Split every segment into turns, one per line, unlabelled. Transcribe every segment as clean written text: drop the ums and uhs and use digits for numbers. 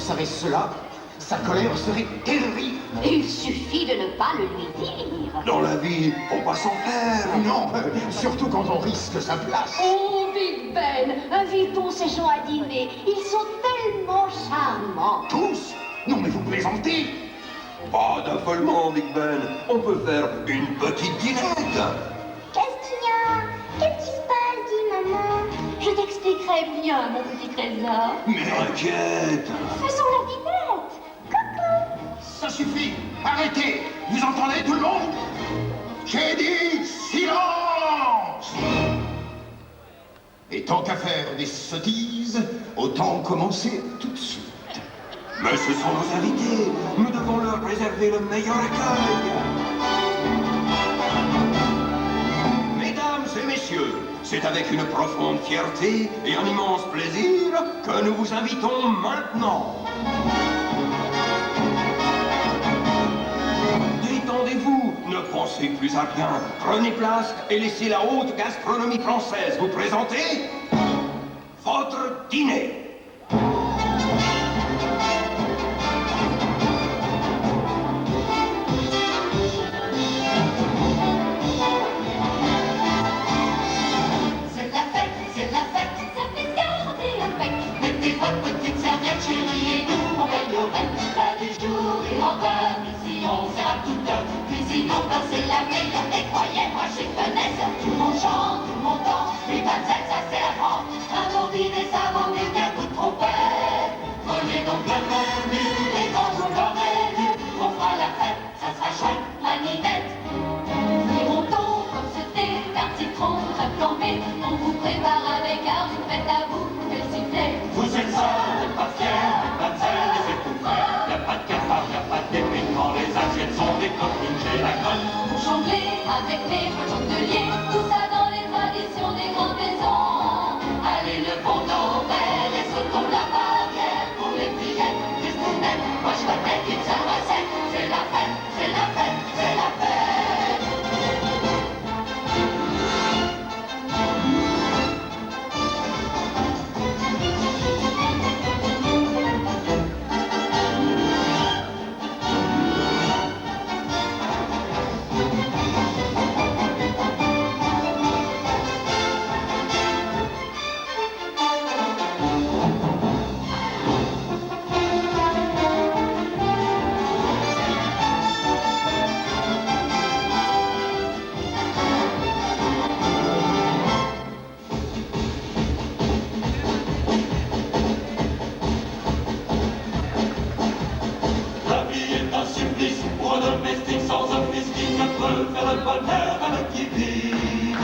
savait cela, sa colère serait terrible.
Il suffit de ne pas le lui dire.
Dans la vie, faut pas s'en faire.
Non, surtout quand on risque sa place.
Oh, Big Ben, invitons ces gens à dîner. Ils sont tellement charmants.
Tous? Non, mais vous plaisantez.
Pas d'affolement, Big Ben. On peut faire une petite dînette.
Qu'est-ce qu'il y a? Qu'est-ce qui se passe, dit maman?
Je t'expliquerai bien, mon petit trésor.
Mais t'inquiète.
Faisons la dînette.
Ça suffit. Arrêtez. Vous entendez tout le monde? J'ai dit silence. Et tant qu'à faire des sottises, autant commencer tout de suite.
Mais ce sont nos invités. Nous devons leur réserver le meilleur accueil. Mesdames et messieurs, c'est avec une profonde fierté et un immense plaisir que nous vous invitons maintenant. Détendez-vous, ne pensez plus à rien. Prenez place et laissez la haute gastronomie française vous présenter votre dîner.
C'est la meilleure, et croyez-moi, je connais tout mon chant, tout mon temps, les mademoiselles, ça c'est la grande. Un bon dîner, ça vaut mieux qu'un coup de trompette. Prenez donc le menu, et quand vous l'aurez lu, on fera la fête, ça sera chouette, la ninette. Frironton, comme ce thé, tarte citron, crème flambée, on vous prépare avec art, une fête à vous, que s'il plaît.
Vous êtes seul, pas fier, mademoiselle, laissez tout faire. Y'a pas de cafard, y'a pas de dépit, quand les assiettes sont des coquilles, j'ai la conne.
Jongler avec les chandeliers, tout ça dans les traditions des grandes maisons. Allez, le bon Noël et sautons la barrière pour les fillettes, Christinette. Moi je connais qu'une seule recette, c'est la fête, c'est la fête, c'est la fête.
Faire le bonheur avec qui vit.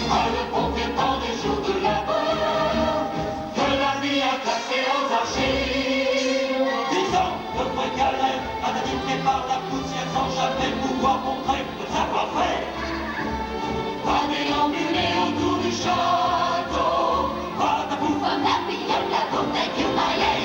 À le bon temps des jours de labeur, que la vie a classé aux archives. 10 ans de vraie galère, attaqués par la poussière sans jamais pouvoir montrer le savoir-faire. Pas déambuler autour du château, pas de bouffe,
Comme la pillole, la bouteille du maillet.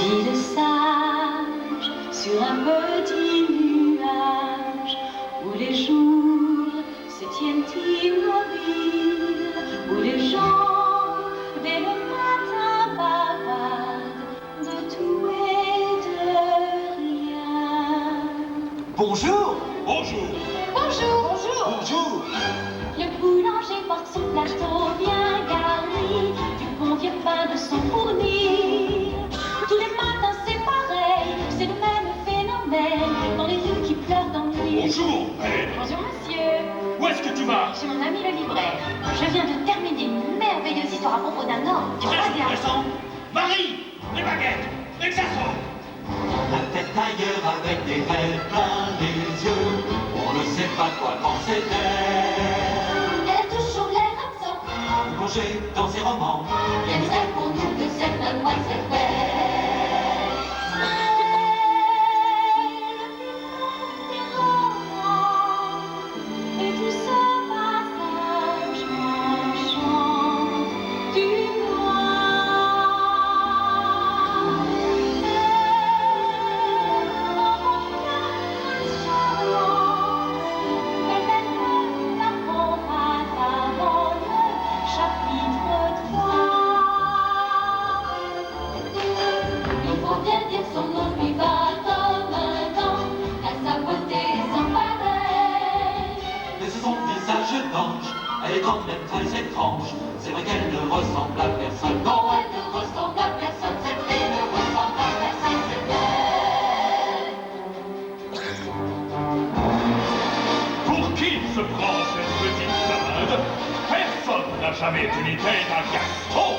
Ville sage sur un petit nuage où les jours se tiennent immobiles, où les gens
Bonjour.
Bonjour.
Bonjour.
Bonjour.
Le boulanger porte son plateau bien garni, du bon vieux pain de son fournir. Tous les matins c'est pareil, c'est le même phénomène dans les rues qui pleurent d'ennui.
Bonjour, maître.
Bonjour monsieur.
Où est-ce que tu vas?
Chez mon ami le libraire. Je viens de terminer une merveilleuse histoire à propos d'un homme du
Très
roi
intéressant. Marie, les baguettes, les accessoires.
La tête ailleurs avec des rêves plein les yeux. On ne sait pas quoi penser d'elle.
Elle a toujours l'air absente.
Plongée dans ses romans.
Bien misère pour nous que cette mademoiselle belle.
Et tout ce passage marchand du
Il faut bien dire son nom lui va comme un gant. À sa beauté sans pareil.
Mais c'est son visage d'ange. Elle est quand même très étrange. C'est vrai qu'elle ne ressemble à personne.
Non, elle ne ressemble à personne. Cette fille ne ressemble à personne. C'est elle.
Pour qui se prend cette petite salade? Personne n'a jamais tenu tête à Gaston.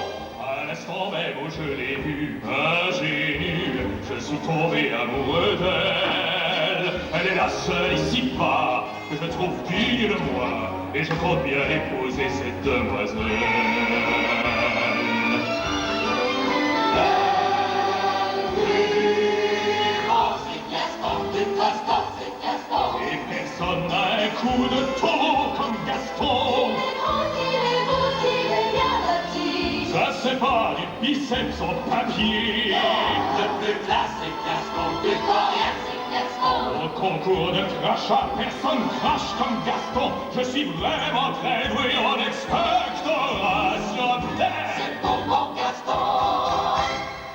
À l'instant même où je l'ai vue, ingénue, je suis tombé amoureux d'elle. Elle est la seule ici-bas que je trouve digne de moi, et je compte bien épouser cette demoiselle.
Oh, c'est Gaston, c'est Gaston, c'est Gaston.
Et personne n'a un coup de taureau comme Gaston.
Il est grand, il est beau, il est bien bâti.
Ça c'est pas du biceps en papier.
Le plus classe, c'est Gaston.
Le coréen, c'est Gaston.
Au concours de crachat, personne crache comme Gaston. Je suis vraiment très doué en expectoration d'air.
C'est ton bon Gaston.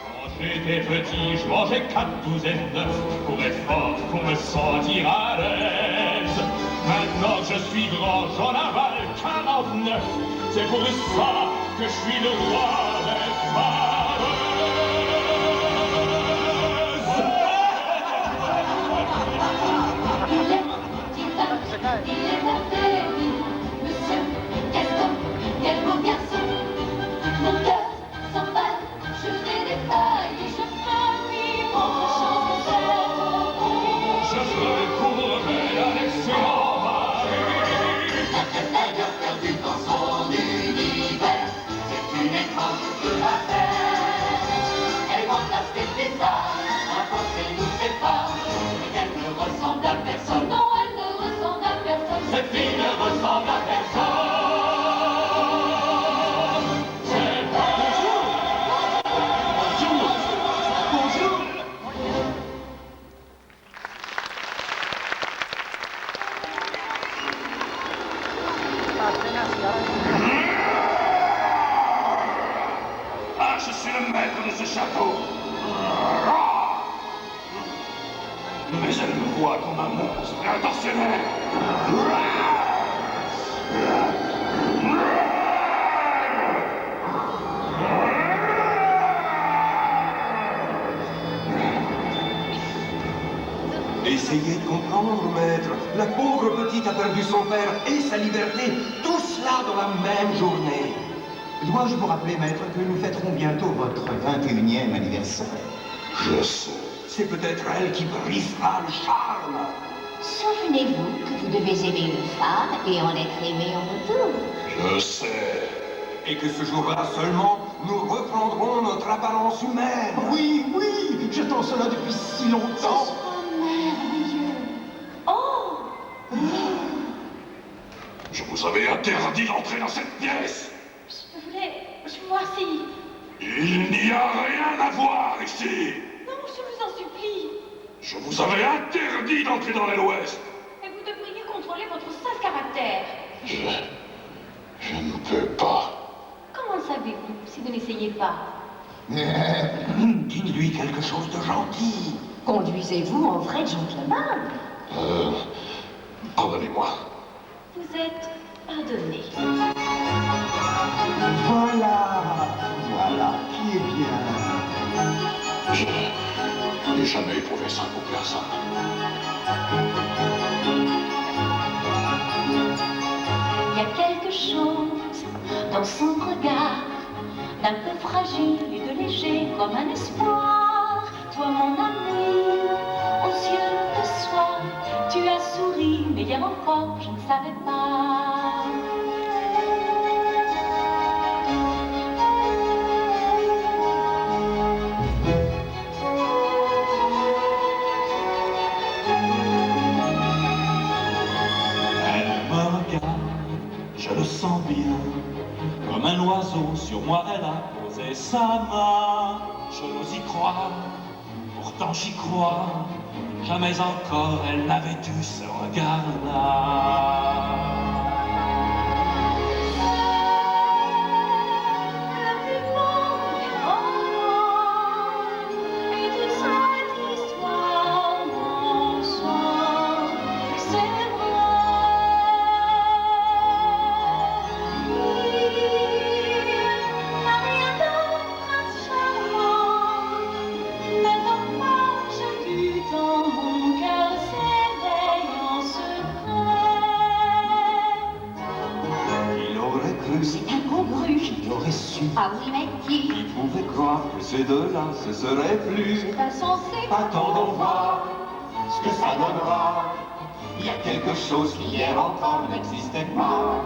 Quand j'étais petit, je mangeais 4 douzaines d'œufs pour être fort, pour me sentir à l'aise. Maintenant que je suis grand, j'en avale 49. C'est pour ça que je suis le roi des
Il est titane, il est affaibli. Monsieur Gaston, quel beau garçon. Mon cœur s'emballe, je vais défaillir. Je ferai mon chance.
Je ferai pour elle un excellent mari.
La tête d'ailleurs perdue dans son univers. C'est une étrange affaire. Elle remplace les pétards, imposer nous sépare. Et elle ne ressemble à personne. Non, elle ne ressemble à personne.
Cette fille ne ressemble à personne.
C'est
Bonjour.
Ah, je suis le maître de ce château. Mais elle me voit comme un monstre intentionnel.
Essayez de comprendre, maître. La pauvre petite a perdu son père et sa liberté, tout cela dans la même journée. Dois-je vous rappeler, maître, que nous fêterons bientôt votre 21e anniversaire?
Je sais.
C'est peut-être elle qui brisera le charme.
Souvenez-vous que vous devez aimer une femme et en être aimé en retour.
Je sais.
Et que ce jour-là seulement, nous reprendrons notre apparence humaine. Oui, oui, j'attends cela depuis si longtemps.
Oh, merveilleux.
Oh!
Je vous avais interdit d'entrer dans cette pièce.
Je voulais voir si...
Il n'y a rien à voir ici.
Non, je vous en supplie.
Je vous avais interdit d'entrer dans l'aile ouest.
Et vous devriez contrôler votre sale caractère.
Je ne peux pas.
Comment le savez-vous si vous n'essayez pas?
Dites-lui quelque chose de gentil.
Conduisez-vous en vrai gentleman.
Pardonnez-moi.
Vous êtes pardonné.
Voilà qui est bien.
Je n'ai jamais éprouvé ça pour personne.
Il y a quelque chose dans son regard, d'un peu fragile et de léger comme un espoir. Toi, mon ami, aux yeux de soie, tu as souri, mais hier encore, je ne savais pas.
Elle me regarde, je le sens bien. Comme un oiseau, sur moi elle a posé sa main. Je n'ose y croire, pourtant j'y crois. Jamais encore elle n'avait eu ce regard-là.
La plus grande des romances, et toute cette histoire d'ensemble, c'est vrai. Rien de prince charmant, mais enfin j'ai vu dans mon cœur s'éveille en secret.
Il aurait cru,
C'est incongru.
il aurait su,
Ah oui, mais qui?
il pouvait croire que ces deux-là, ce serait plus.
C'est insensé.
Attendons voir ce que ça donnera. Il y a quelque chose qui hier encore n'existait pas.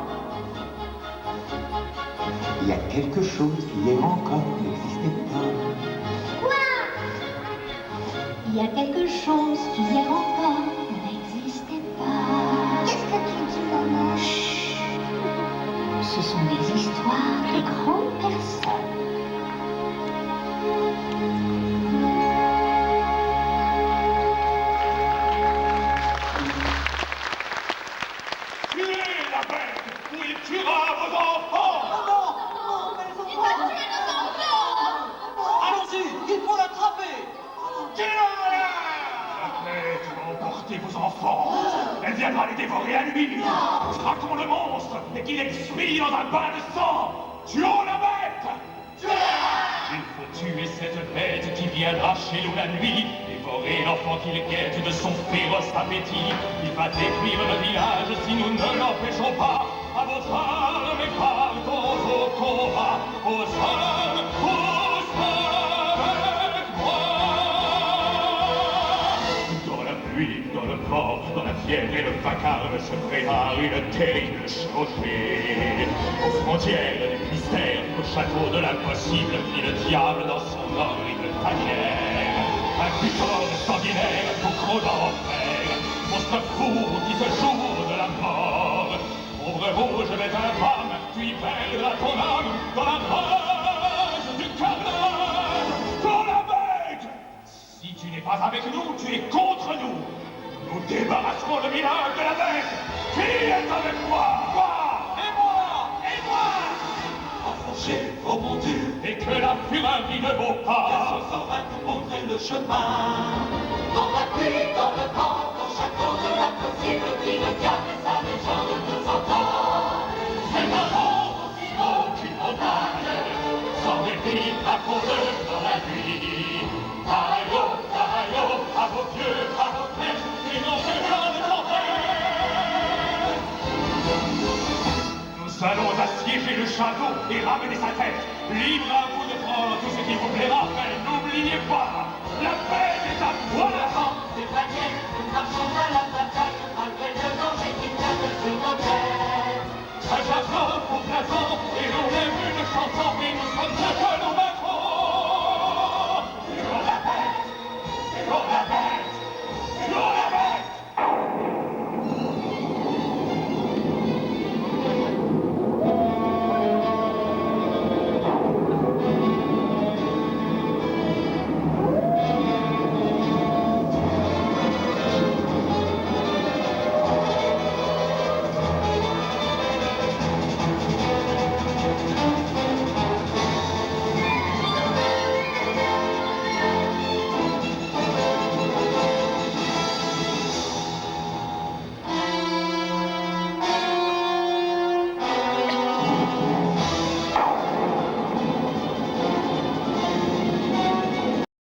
Il y a quelque chose qui hier encore n'existait pas.
Quoi? Il y a quelque chose qui hier encore n'existait pas. Qu'est-ce que tu dis, maman? Chut. Ce sont des histoires de grandes personnes.
Tuez la bête ou il tuera vos enfants!
Allons-y, il faut l'attraper.
Tuez-la! La bête va emporter vos enfants. Elle viendra les dévorer à lui. Traquons le monstre et qu'il expire dans un bain de sang. Tuons la bête! Il faut tuer cette bête qui viendra chez nous la nuit, dévorer l'enfant qu'il guette de son féroce appétit. Il va détruire le village si nous ne l'empêchons pas. À vos armes et partons au combat. Aux armes avec moi. Dans la pluie, dans le vent, dans la fièvre et le vacarme se prépare une terrible chevauchée. Aux frontières du mystère, au château de l'impossible, vit le diable dans son horrible tanière. Un butor sanguinaire, boucron d'enfer, monstre fou qui se joue de la mort. Ombre rouge, mets un femme, tu y perdras ton âme dans la rage du carnage. Dans la bête! Si tu n'es pas avec nous, tu es contre nous. Nous débarrasserons le village de la bête. Qui est avec moi? Moi! Et moi! Et moi!
Enfoncez, oh mon Dieu,
Et que la fureur ne vaut
car
pas.
ce saura nous montrer le chemin.
Dans la pluie, dans le vent, au château de l'impossible, vit le diable et sa légende de temps en temps. C'est un monde aussi haut qu'une montagne, sans répit, à cause dans la nuit. Taïo, taïo, à vos pieux, à vos flèches, et non que dans le tempête.
Nous allons assiéger le château et ramener sa tête. Libre à vous de prendre tout ce qui vous plaira, belle